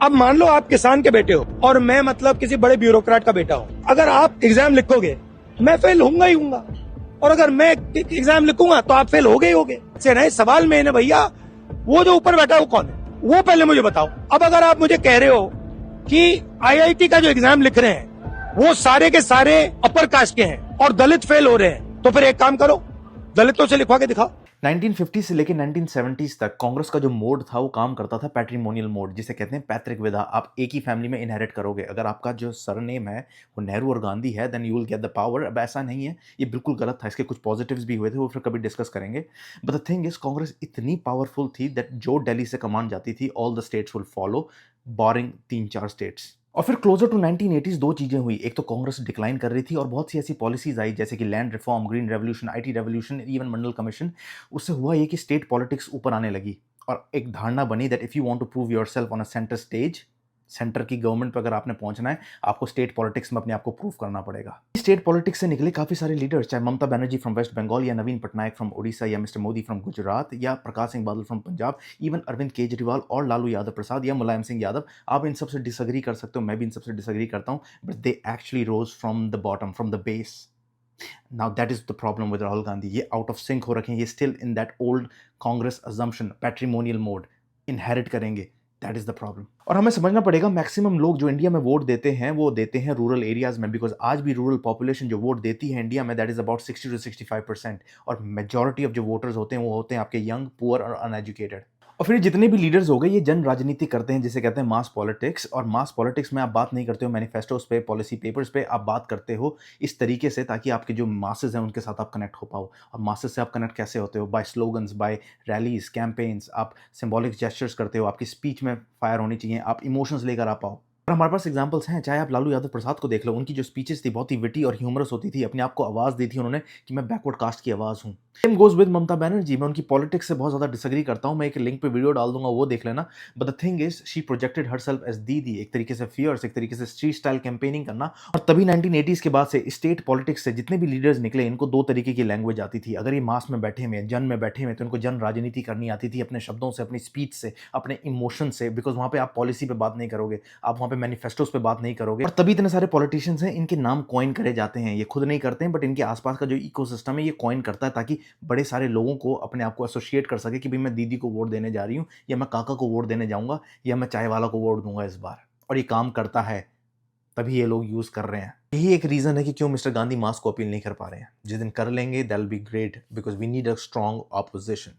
अब मान लो आप किसान के बेटे हो और मैं मतलब किसी बड़े ब्यूरोक्रेट का बेटा हूँ। अगर आप एग्जाम लिखोगे मैं फेल होऊंगा ही होऊंगा, और अगर मैं एग्जाम लिखूंगा तो आप फेल होगे ही होगे। से नहीं सवाल में है ना भैया, वो जो ऊपर बैठा है वो कौन है, वो पहले मुझे बताओ। अब अगर आप मुझे कह रहे हो कि आईआईटी का जो एग्जाम लिख रहे हैं वो सारे के सारे अपर कास्ट के हैं और दलित फेल हो रहे हैं, तो फिर एक काम करो, दलितों से लिखवा के दिखाओ। 1950 से लेकर 1970s तक कांग्रेस का जो मोड था वो काम करता था पैट्रिमोनियल मोड, जिसे कहते हैं पैतृक विधा। आप एक ही फैमिली में इनहेरिट करोगे। अगर आपका जो सरनेम है वो नेहरू और गांधी है then you will get the power. अब ऐसा नहीं है, ये बिल्कुल गलत था। इसके कुछ पॉजिटिव्स भी हुए थे, वो फिर कभी डिस्कस करेंगे। But the thing is Congress इतनी पावरफुल थी दैट जो दिल्ली से कमांड जाती थी all the states will follow, barring 3-4 states. और फिर क्लोजर टू 1980s दो चीजें हुई। एक तो कांग्रेस डिक्लाइन कर रही थी और बहुत सी ऐसी पॉलिसीज आई जैसे कि land reform, green revolution, IT revolution, even Mandal commission. उससे हुआ ये कि स्टेट पॉलिटिक्स ऊपर आने लगी और एक धारणा बनी that if you want to prove yourself on a centre stage, centre की गवर्नमेंट पर अगर आपने पहुंचना है, आपको स्टेट पॉलिटिक्स में अपने आप को प्रूव करना पड़ेगा। स्टेट पॉलिटिक्स से निकले काफी सारे लीडर्स, चाहे ममता बनर्जी फ्रॉम वेस्ट बंगाल या नवीन पटनायक फ्रॉम ओडिशा या मिस्टर मोदी फ्रॉम गुजरात या प्रकाश सिंह बादल फ्रॉम पंजाब, इवन अरविंद केजरीवाल और लालू यादव प्रसाद या मुलायम सिंह यादव। आप इन सबसे डिसएग्री कर सकते हो, मैं भी इन सबसे डिसएग्री करता हूं, but they actually rose from the bottom, from the base. Now that is the problem with Rahul Gandhi. ये आउट ऑफ सिंक हो रखे हैं, ये still in that old Congress assumption, patrimonial mode inherit करेंगे। That is the problem. और हमें समझना पड़ेगा मैक्सिमम लोग जो इंडिया में वोट देते हैं वो देते हैं रूरल एरियाज में, बिकॉज आज भी रूरल पॉपुलेशन जो वोट देती है इंडिया में दैट इज अबाउट 60 to 65%। और मेजॉरिटी ऑफ जो वोटर्स होते हैं वो होते हैं आपके यंग, पुअर और अनएजुकेटेड। और फिर जितने भी लीडर्स हो गए ये जन राजनीति करते हैं, जिसे कहते हैं मास पॉलिटिक्स। और मास पॉलिटिक्स में आप बात नहीं करते हो मैनिफेस्टोस पे, पॉलिसी पेपर्स पे, आप बात करते हो इस तरीके से ताकि आपके जो मासेस हैं उनके साथ आप कनेक्ट हो पाओ। और मासेस से आप कनेक्ट कैसे होते हो? By slogans, by rallies, campaigns. आप सिंबॉलिक जेस्चर्स करते हो, आपकी स्पीच में फायर होनी चाहिए, आप इमोशंस लेकर आ पाओ। और हमारे पास एग्जांपल्स हैं, चाहे आप लालू यादव प्रसाद को देख लो, उनकी जो स्पीचेस थी बहुत ही विटी और ह्यूमरस होती थी। अपने आप को आवाज़ दी थी उन्होंने कि मैं बैकवर्ड कास्ट की आवाज़ हूँ। Same goes with Mamata Banerjee. मैं उनकी पॉलिटिक्स से बहुत ज़्यादा डिसएग्री करता हूँ, मैं एक लिंक पे वीडियो डाल दूंगा, वो देख लेना। But the thing is she projected herself as didi, एक तरीके से फियर्स, एक तरीके से स्ट्रीट स्टाइल कैंपेनिंग करना। और तभी 1980s के बाद से स्टेट पॉलिटिक्स से जितने भी लीडर्स निकले इनको दो तरीके की लैंग्वेज आती थी। अगर ये मास में बैठे हुए, जन में बैठे हुए, तो इनको जन राजनीति करनी आती थी अपने शब्दों से, अपनी स्पीच से, अपने इमोशन से, बिकॉज वहाँ पे आप पॉलिसी पे बात नहीं करोगे, आप वहाँ पे मैनिफेस्टोस पे बात नहीं करोगे। और तभी इतने सारे पॉलिटिशियंस हैं, इनके नाम कॉइन करे जाते हैं। ये खुद नहीं करते हैं बट इनके आसपास का जो इकोसिस्टम है ये कॉइन करता है, ताकि बड़े सारे लोगों को अपने आप को एसोसिएट कर सके कि भाई मैं दीदी को वोट देने जा रही हूँ, या मैं काका को वोट देने जाऊंगा, या मैं चाय वाला को वोट दूंगा इस बार। और ये काम करता है, तभी ये लोग यूज कर रहे हैं। यही एक रीजन है कि क्यों मिस्टर गांधी मास को अपील नहीं कर पा रहे हैं। जिस दिन कर लेंगे that will be great, because we need a strong opposition.